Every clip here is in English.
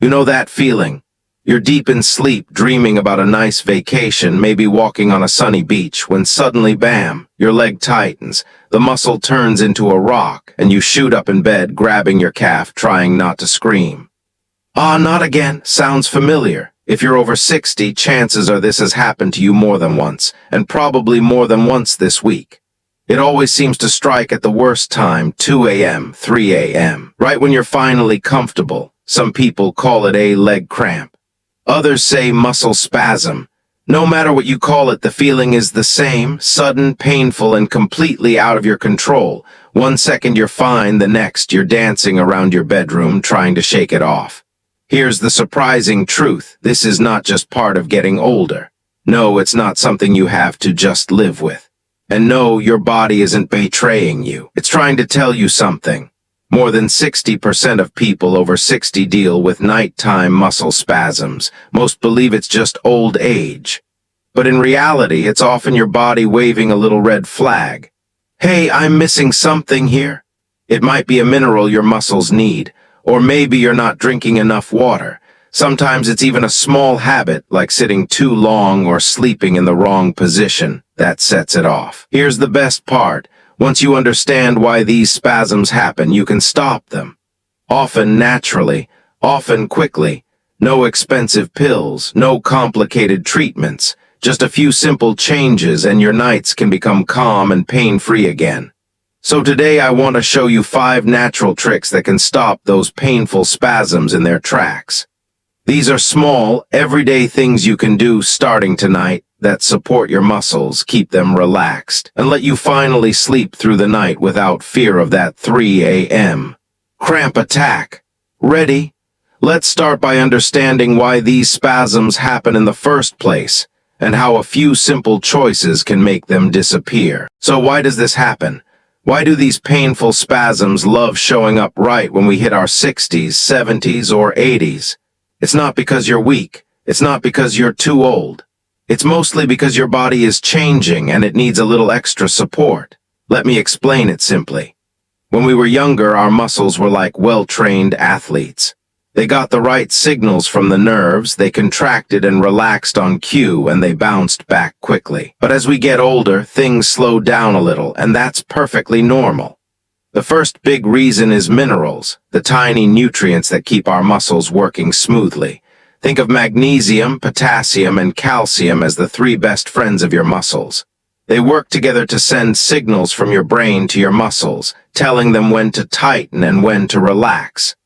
You know that feeling? You're deep in sleep, dreaming about a nice vacation, maybe walking on a sunny beach, when suddenly, bam, your leg tightens, the muscle turns into a rock, and you shoot up in bed, grabbing your calf, trying not to scream. Ah, not again. Sounds familiar. If you're over 60, chances are this has happened to you more than once, and probably more than once this week. It always seems to strike at the worst time, 2 a.m., 3 a.m., right when you're finally comfortable. Some people call it a leg cramp. Others say muscle spasm. No matter what you call it, the feeling is the same, sudden, painful, and completely out of your control. One second you're fine, the next you're dancing around your bedroom trying to shake it off. Here's the surprising truth. This is not just part of getting older. No, it's not something you have to just live with. And no, your body isn't betraying you. It's trying to tell you something. More than 60% of people over 60 deal with nighttime muscle spasms. Most believe it's just old age. But in reality, it's often your body waving a little red flag. Hey, I'm missing something here. It might be a mineral your muscles need, or maybe you're not drinking enough water. Sometimes it's even a small habit, like sitting too long or sleeping in the wrong position, that sets it off. Here's the best part. Once you understand why these spasms happen, you can stop them. Often naturally, often quickly. No expensive pills, no complicated treatments. Just a few simple changes and your nights can become calm and pain-free again. So today I want to show you 5 natural tricks that can stop those painful spasms in their tracks. These are small, everyday things you can do starting tonight that support your muscles, keep them relaxed, and let you finally sleep through the night without fear of that 3 a.m. cramp attack. Ready? Let's start by understanding why these spasms happen in the first place, and how a few simple choices can make them disappear. So why does this happen? Why do these painful spasms love showing up right when we hit our 60s, 70s, or 80s? It's not because you're weak. It's not because you're too old. It's mostly because your body is changing and it needs a little extra support. Let me explain it simply. When we were younger, our muscles were like well-trained athletes. They got the right signals from the nerves, they contracted and relaxed on cue, and they bounced back quickly. But as we get older, things slow down a little, and that's perfectly normal. The first big reason is minerals, the tiny nutrients that keep our muscles working smoothly. Think of magnesium, potassium, and calcium as the 3 best friends of your muscles. They work together to send signals from your brain to your muscles, telling them when to tighten and when to relax.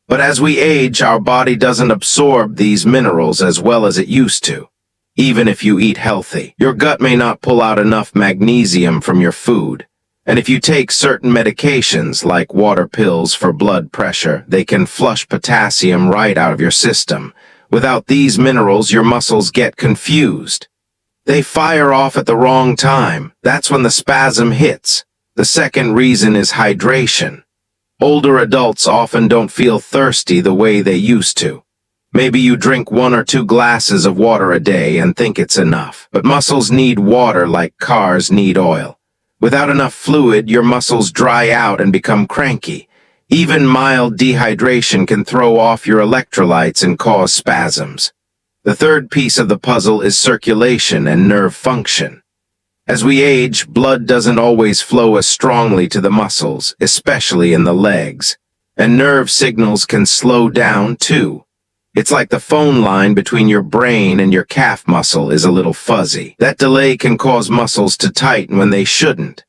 But as we age, our body doesn't absorb these minerals as well as it used to. Even if you eat healthy, your gut may not pull out enough magnesium from your food. And if you take certain medications, like water pills for blood pressure, they can flush potassium right out of your system. Without these minerals, your muscles get confused. They fire off at the wrong time. That's when the spasm hits. The second reason is hydration. Older adults often don't feel thirsty the way they used to. Maybe you drink 1 or 2 glasses of water a day and think it's enough. But muscles need water like cars need oil. Without enough fluid, your muscles dry out and become cranky. Even mild dehydration can throw off your electrolytes and cause spasms. The third piece of the puzzle is circulation and nerve function. As we age, blood doesn't always flow as strongly to the muscles, especially in the legs. And nerve signals can slow down too. It's like the phone line between your brain and your calf muscle is a little fuzzy. That delay can cause muscles to tighten when they shouldn't.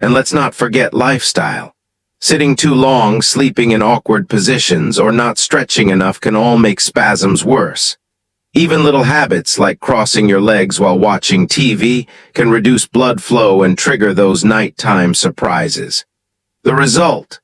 And let's not forget lifestyle. Sitting too long, sleeping in awkward positions, or not stretching enough can all make spasms worse. Even little habits like crossing your legs while watching TV can reduce blood flow and trigger those nighttime surprises. The result?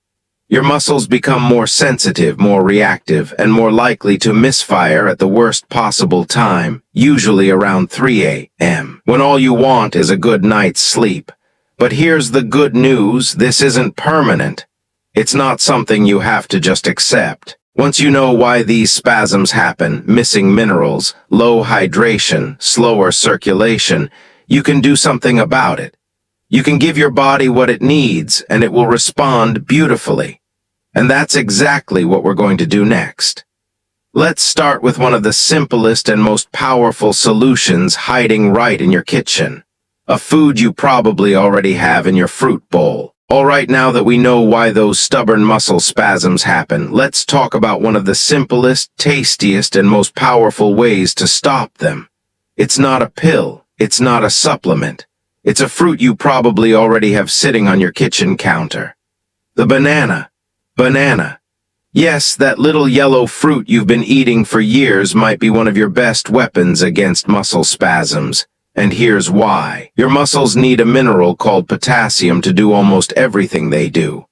Your muscles become more sensitive, more reactive, and more likely to misfire at the worst possible time, usually around 3 a.m., when all you want is a good night's sleep. But here's the good news, this isn't permanent. It's not something you have to just accept. Once you know why these spasms happen, missing minerals, low hydration, slower circulation, you can do something about it. You can give your body what it needs, and it will respond beautifully. And that's exactly what we're going to do next. Let's start with one of the simplest and most powerful solutions hiding right in your kitchen. A food you probably already have in your fruit bowl. All right, now that we know why those stubborn muscle spasms happen, let's talk about one of the simplest, tastiest, and most powerful ways to stop them. It's not a pill. It's not a supplement. It's a fruit you probably already have sitting on your kitchen counter. The banana. Banana. Yes, that little yellow fruit you've been eating for years might be one of your best weapons against muscle spasms. And here's why. Your muscles need a mineral called potassium to do almost everything they do.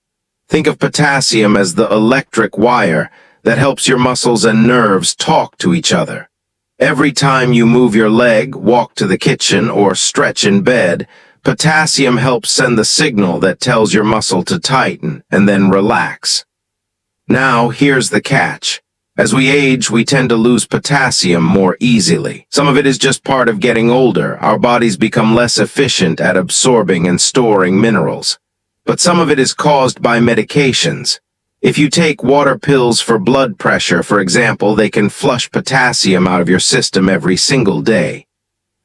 Think of potassium as the electric wire that helps your muscles and nerves talk to each other. Every time you move your leg, walk to the kitchen, or stretch in bed, potassium helps send the signal that tells your muscle to tighten and then relax. Now, here's the catch. As we age, we tend to lose potassium more easily. Some of it is just part of getting older. Our bodies become less efficient at absorbing and storing minerals. But some of it is caused by medications. If you take water pills for blood pressure, for example, they can flush potassium out of your system every single day.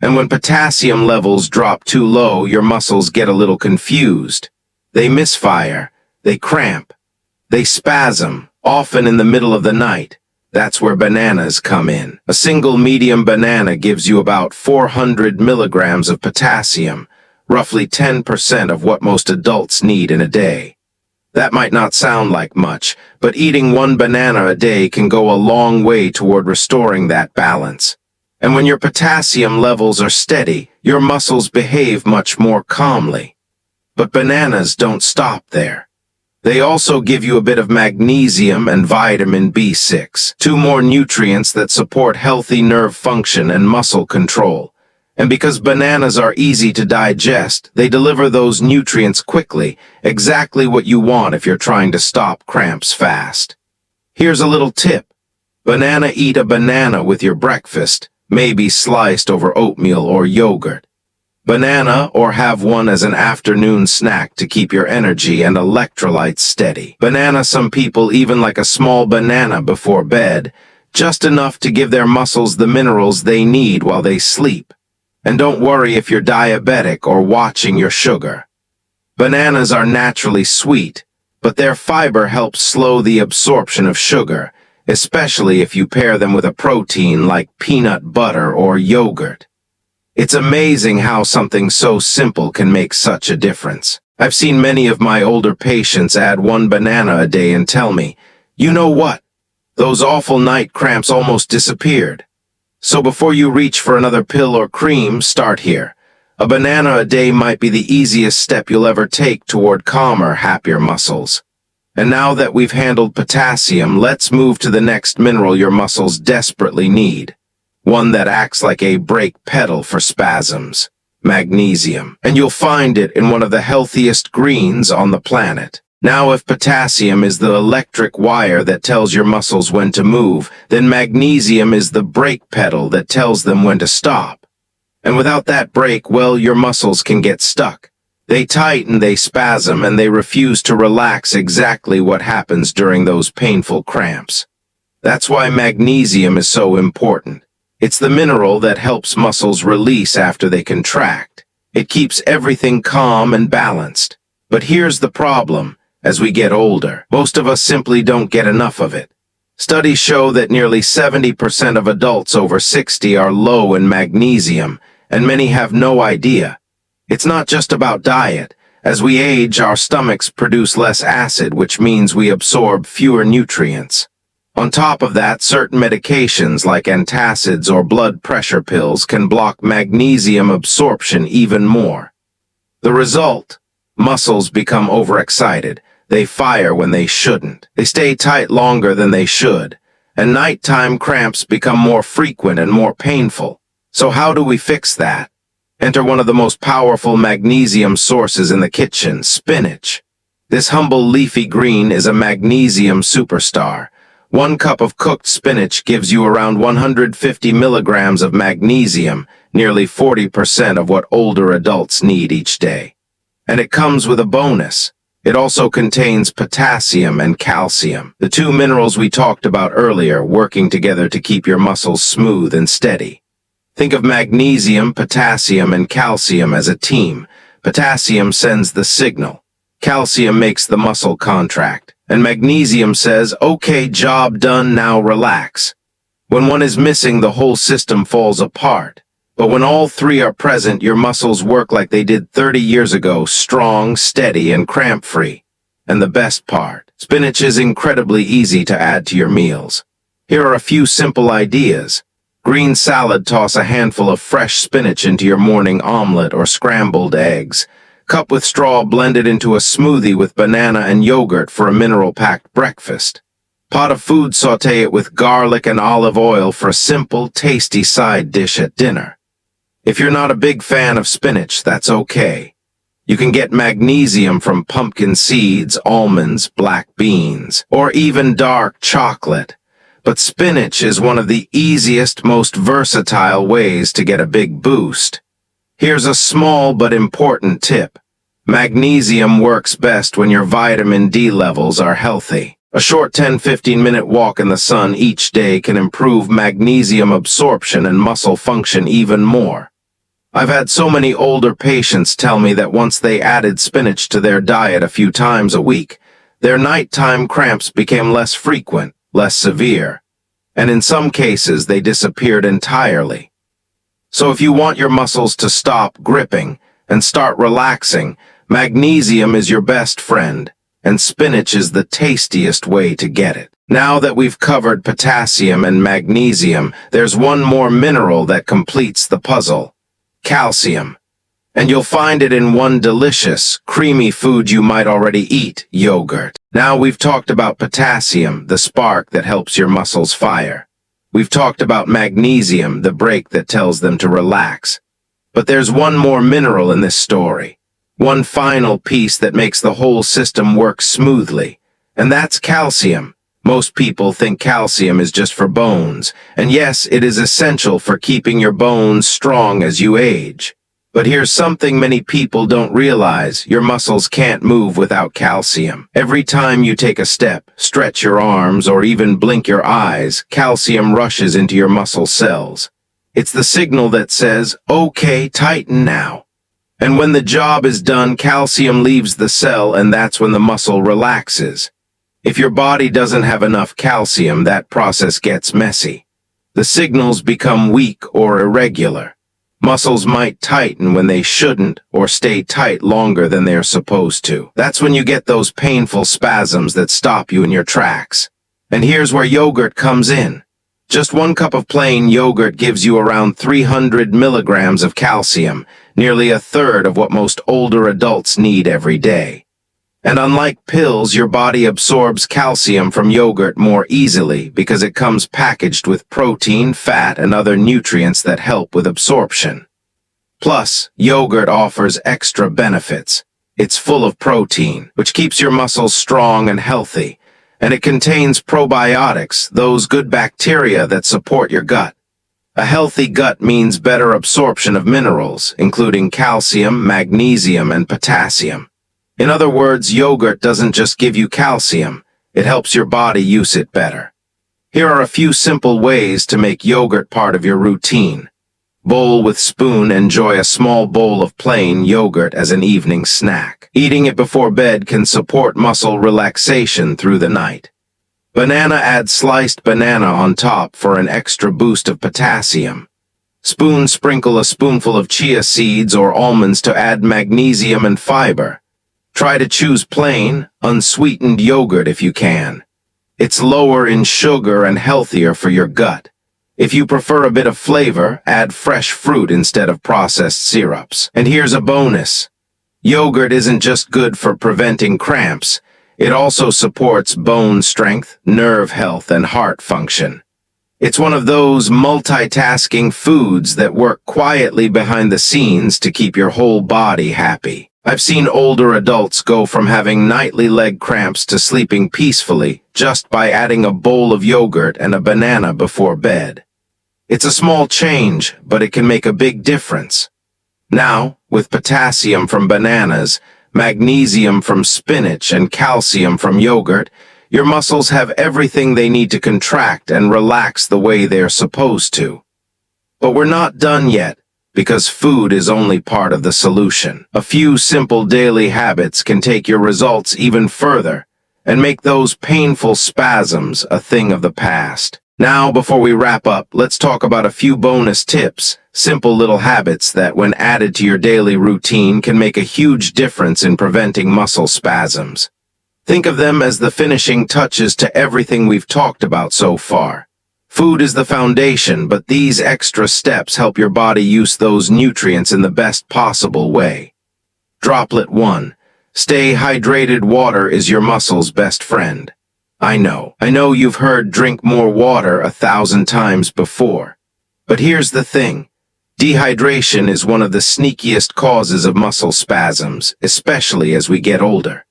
And when potassium levels drop too low, your muscles get a little confused. They misfire. They cramp. They spasm, often in the middle of the night. That's where bananas come in. A single medium banana gives you about 400 milligrams of potassium, roughly 10% of what most adults need in a day. That might not sound like much, but eating one banana a day can go a long way toward restoring that balance. And when your potassium levels are steady, your muscles behave much more calmly. But bananas don't stop there. They also give you a bit of magnesium and vitamin B6, two more nutrients that support healthy nerve function and muscle control. And because bananas are easy to digest, they deliver those nutrients quickly, exactly what you want if you're trying to stop cramps fast. Here's a little tip. Eat a banana with your breakfast, maybe sliced over oatmeal or yogurt. Banana, or have one as an afternoon snack to keep your energy and electrolytes steady. Some people even like a small banana before bed, just enough to give their muscles the minerals they need while they sleep. And don't worry if you're diabetic or watching your sugar. Bananas are naturally sweet, but their fiber helps slow the absorption of sugar, especially if you pair them with a protein like peanut butter or yogurt. It's amazing how something so simple can make such a difference. I've seen many of my older patients add one banana a day and tell me, you know what? Those awful night cramps almost disappeared. So before you reach for another pill or cream, start here. A banana a day might be the easiest step you'll ever take toward calmer, happier muscles. And now that we've handled potassium, let's move to the next mineral your muscles desperately need. One that acts like a brake pedal for spasms. Magnesium. And you'll find it in one of the healthiest greens on the planet. Now, if potassium is the electric wire that tells your muscles when to move, then magnesium is the brake pedal that tells them when to stop. And without that brake, well, your muscles can get stuck. They tighten, they spasm, and they refuse to relax, exactly what happens during those painful cramps. That's why magnesium is so important. It's the mineral that helps muscles release after they contract. It keeps everything calm and balanced. But here's the problem. As we get older, most of us simply don't get enough of it. Studies show that nearly 70% of adults over 60 are low in magnesium, and many have no idea. It's not just about diet. As we age, our stomachs produce less acid, which means we absorb fewer nutrients. On top of that, certain medications like antacids or blood pressure pills can block magnesium absorption even more. The result? Muscles become overexcited. They fire when they shouldn't. They stay tight longer than they should. And nighttime cramps become more frequent and more painful. So how do we fix that? Enter one of the most powerful magnesium sources in the kitchen, spinach. This humble leafy green is a magnesium superstar. 1 cup of cooked spinach gives you around 150 milligrams of magnesium, nearly 40% of what older adults need each day. And it comes with a bonus. It also contains potassium and calcium, the two minerals we talked about earlier, working together to keep your muscles smooth and steady. Think of magnesium, potassium, and calcium as a team. Potassium sends the signal. Calcium makes the muscle contract. And magnesium says, okay, job done, now relax. When one is missing, the whole system falls apart. But when all three are present, your muscles work like they did 30 years ago, strong, steady, and cramp-free. And the best part, spinach is incredibly easy to add to your meals. Here are a few simple ideas. Green salad: toss a handful of fresh spinach into your morning omelet or scrambled eggs. Cup with straw: blend it into a smoothie with banana and yogurt for a mineral-packed breakfast. Pot of food: sauté it with garlic and olive oil for a simple, tasty side dish at dinner. If you're not a big fan of spinach, that's okay. You can get magnesium from pumpkin seeds, almonds, black beans, or even dark chocolate. But spinach is one of the easiest, most versatile ways to get a big boost. Here's a small but important tip. Magnesium works best when your vitamin D levels are healthy. A short 10-15-minute walk in the sun each day can improve magnesium absorption and muscle function even more. I've had so many older patients tell me that once they added spinach to their diet a few times a week, their nighttime cramps became less frequent, less severe, and in some cases they disappeared entirely. So if you want your muscles to stop gripping and start relaxing, magnesium is your best friend, and spinach is the tastiest way to get it. Now that we've covered potassium and magnesium, there's one more mineral that completes the puzzle: calcium. And you'll find it in one delicious, creamy food you might already eat: yogurt. Now we've talked about potassium, the spark that helps your muscles fire. We've talked about magnesium, the brake that tells them to relax. But there's one more mineral in this story. One final piece that makes the whole system work smoothly. And that's calcium. Most people think calcium is just for bones. And yes, it is essential for keeping your bones strong as you age. But here's something many people don't realize: your muscles can't move without calcium. Every time you take a step, stretch your arms, or even blink your eyes, calcium rushes into your muscle cells. It's the signal that says, okay, tighten now. And when the job is done, calcium leaves the cell, and that's when the muscle relaxes. If your body doesn't have enough calcium, that process gets messy. The signals become weak or irregular. Muscles might tighten when they shouldn't, or stay tight longer than they're supposed to. That's when you get those painful spasms that stop you in your tracks. And here's where yogurt comes in. Just 1 cup of plain yogurt gives you around 300 milligrams of calcium, nearly a third of what most older adults need every day. And unlike pills, your body absorbs calcium from yogurt more easily because it comes packaged with protein, fat, and other nutrients that help with absorption. Plus, yogurt offers extra benefits. It's full of protein, which keeps your muscles strong and healthy, and it contains probiotics, those good bacteria that support your gut. A healthy gut means better absorption of minerals, including calcium, magnesium, and potassium. In other words, yogurt doesn't just give you calcium, it helps your body use it better. Here are a few simple ways to make yogurt part of your routine. Bowl with spoon: enjoy a small bowl of plain yogurt as an evening snack. Eating it before bed can support muscle relaxation through the night. Banana: add sliced banana on top for an extra boost of potassium. Spoon: sprinkle a spoonful of chia seeds or almonds to add magnesium and fiber. Try to choose plain, unsweetened yogurt if you can. It's lower in sugar and healthier for your gut. If you prefer a bit of flavor, add fresh fruit instead of processed syrups. And here's a bonus. Yogurt isn't just good for preventing cramps, it also supports bone strength, nerve health, and heart function. It's one of those multitasking foods that work quietly behind the scenes to keep your whole body happy. I've seen older adults go from having nightly leg cramps to sleeping peacefully just by adding a bowl of yogurt and a banana before bed. It's a small change, but it can make a big difference. Now, with potassium from bananas, magnesium from spinach, and calcium from yogurt, your muscles have everything they need to contract and relax the way they're supposed to. But we're not done yet, because food is only part of the solution. A few simple daily habits can take your results even further and make those painful spasms a thing of the past. Now, before we wrap up, let's talk about a few bonus tips, simple little habits that, when added to your daily routine, can make a huge difference in preventing muscle spasms. Think of them as the finishing touches to everything we've talked about so far. Food is the foundation, but these extra steps help your body use those nutrients in the best possible way. Droplet 1. Stay hydrated. Water is your muscle's best friend. I know you've heard drink more water 1,000 times before. But here's the thing. Dehydration is one of the sneakiest causes of muscle spasms, especially as we get older.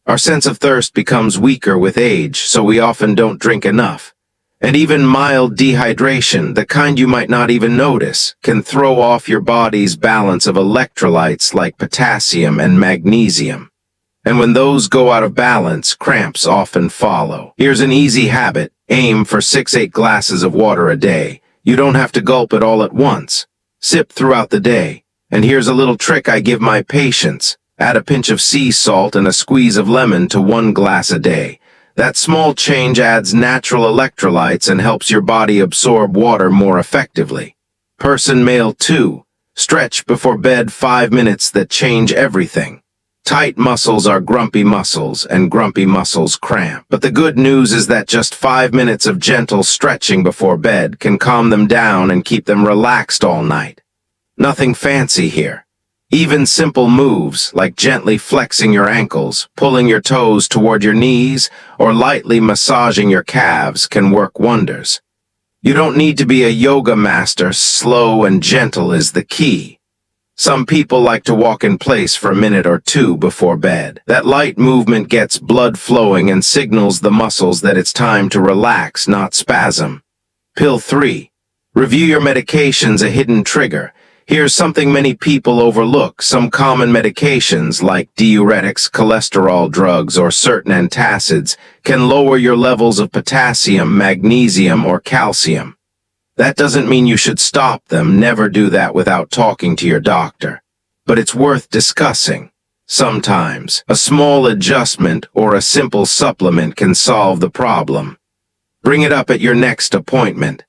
Our sense of thirst becomes weaker with age, so we often don't drink enough. And even mild dehydration, the kind you might not even notice, can throw off your body's balance of electrolytes like potassium and magnesium. And when those go out of balance, cramps often follow. Here's an easy habit. Aim for 6-8 glasses of water a day. You don't have to gulp it all at once. Sip throughout the day. And here's a little trick I give my patients. Add a pinch of sea salt and a squeeze of lemon to 1 glass a day. That small change adds natural electrolytes and helps your body absorb water more effectively. Person male 2. Stretch before bed 5 minutes that change everything. Tight muscles are grumpy muscles, and grumpy muscles cramp. But the good news is that just 5 minutes of gentle stretching before bed can calm them down and keep them relaxed all night. Nothing fancy here. Even simple moves, like gently flexing your ankles, pulling your toes toward your knees, or lightly massaging your calves, can work wonders. You don't need to be a yoga master. Slow and gentle is the key. Some people like to walk in place for a minute or two before bed. That light movement gets blood flowing and signals the muscles that it's time to relax, not spasm. Pill 3. Review your medications. A hidden trigger. Here's something many people overlook. Some common medications, like diuretics, cholesterol drugs, or certain antacids, can lower your levels of potassium, magnesium, or calcium. That doesn't mean you should stop them. Never do that without talking to your doctor. But it's worth discussing. Sometimes, a small adjustment or a simple supplement can solve the problem. Bring it up at your next appointment.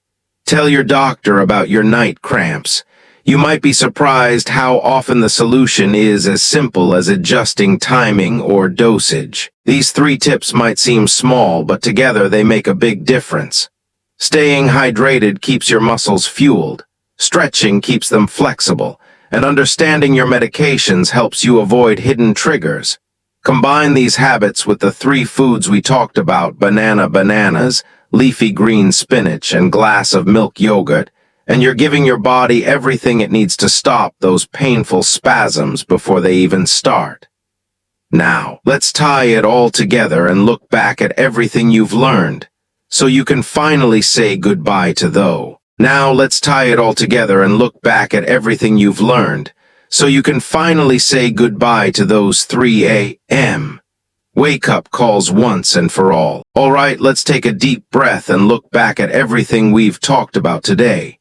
Tell your doctor about your night cramps. You might be surprised how often the solution is as simple as adjusting timing or dosage. These 3 tips might seem small, but together they make a big difference. Staying hydrated keeps your muscles fueled, stretching keeps them flexible, and understanding your medications helps you avoid hidden triggers. Combine these habits with the 3 foods we talked about: bananas, leafy green spinach, and glass of milk yogurt, and you're giving your body everything it needs to stop those painful spasms before they even start. Now, let's tie it all together and look back at everything you've learned, so you can finally say goodbye to those. Now let's tie it all together and look back at everything you've learned, so you can finally say goodbye to those 3 a.m. wake-up calls once and for all. All right, let's take a deep breath and look back at everything we've talked about today.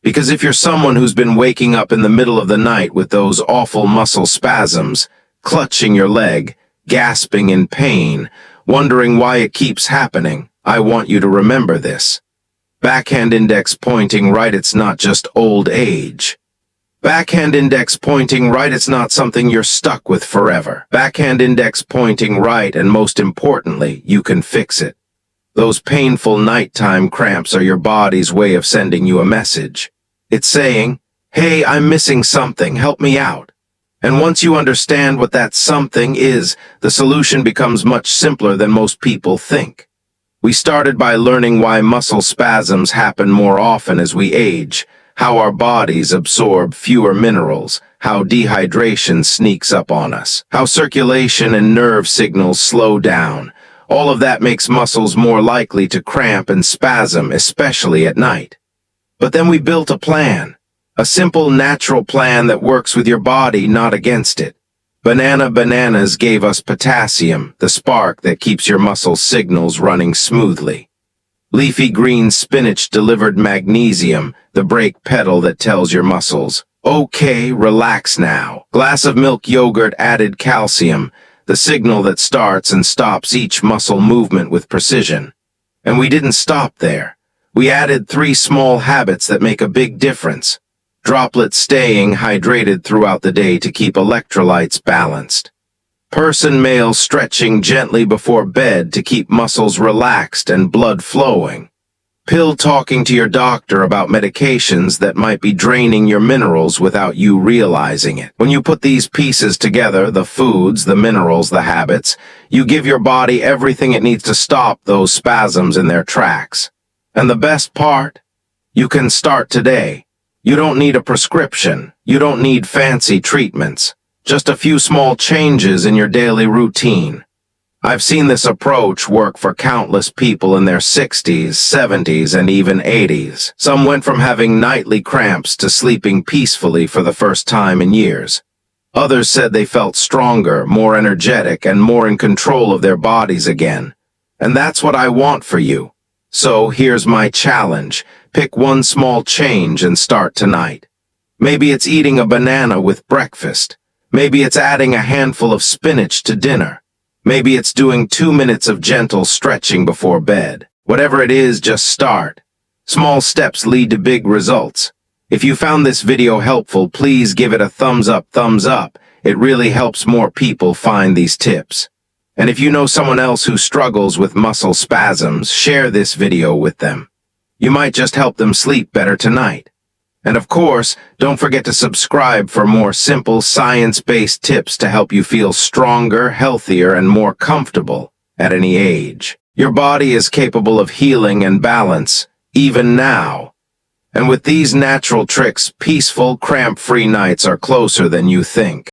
Because if you're someone who's been waking up in the middle of the night with those awful muscle spasms, clutching your leg, gasping in pain, wondering why it keeps happening, I want you to remember this. Backhand index pointing right, it's not just old age. Backhand index pointing right, it's not something you're stuck with forever. Backhand index pointing right, and most importantly, you can fix it. Those painful nighttime cramps are your body's way of sending you a message. It's saying, hey, I'm missing something, help me out. And once you understand what that something is, the solution becomes much simpler than most people think. We started by learning why muscle spasms happen more often as we age, how our bodies absorb fewer minerals, how dehydration sneaks up on us, how circulation and nerve signals slow down. All of that makes muscles more likely to cramp and spasm, especially at night. But then we built a plan, a simple, natural plan that works with your body, not against it. Bananas gave us potassium, the spark that keeps your muscle signals running smoothly. Leafy green spinach delivered magnesium, the brake pedal that tells your muscles, okay, relax now. Glass of milk yogurt added calcium, the signal that starts and stops each muscle movement with precision. And we didn't stop there. We added 3 small habits that make a big difference. Droplets staying hydrated throughout the day to keep electrolytes balanced. Person male stretching gently before bed to keep muscles relaxed and blood flowing. Pill talking to your doctor about medications that might be draining your minerals without you realizing it. When you put these pieces together, the foods, the minerals, the habits, you give your body everything it needs to stop those spasms in their tracks. And the best part? You can start today. You don't need a prescription. You don't need fancy treatments. Just a few small changes in your daily routine. I've seen this approach work for countless people in their 60s, 70s, and even 80s. Some went from having nightly cramps to sleeping peacefully for the first time in years. Others said they felt stronger, more energetic, and more in control of their bodies again. And that's what I want for you. So here's my challenge. Pick one small change and start tonight. Maybe it's eating a banana with breakfast. Maybe it's adding a handful of spinach to dinner. Maybe it's doing 2 minutes of gentle stretching before bed. Whatever it is, just start. Small steps lead to big results. If you found this video helpful, please give it a thumbs up. It really helps more people find these tips. And if you know someone else who struggles with muscle spasms, share this video with them. You might just help them sleep better tonight. And of course, don't forget to subscribe for more simple science-based tips to help you feel stronger, healthier, and more comfortable at any age. Your body is capable of healing and balance, even now. And with these natural tricks, peaceful, cramp-free nights are closer than you think.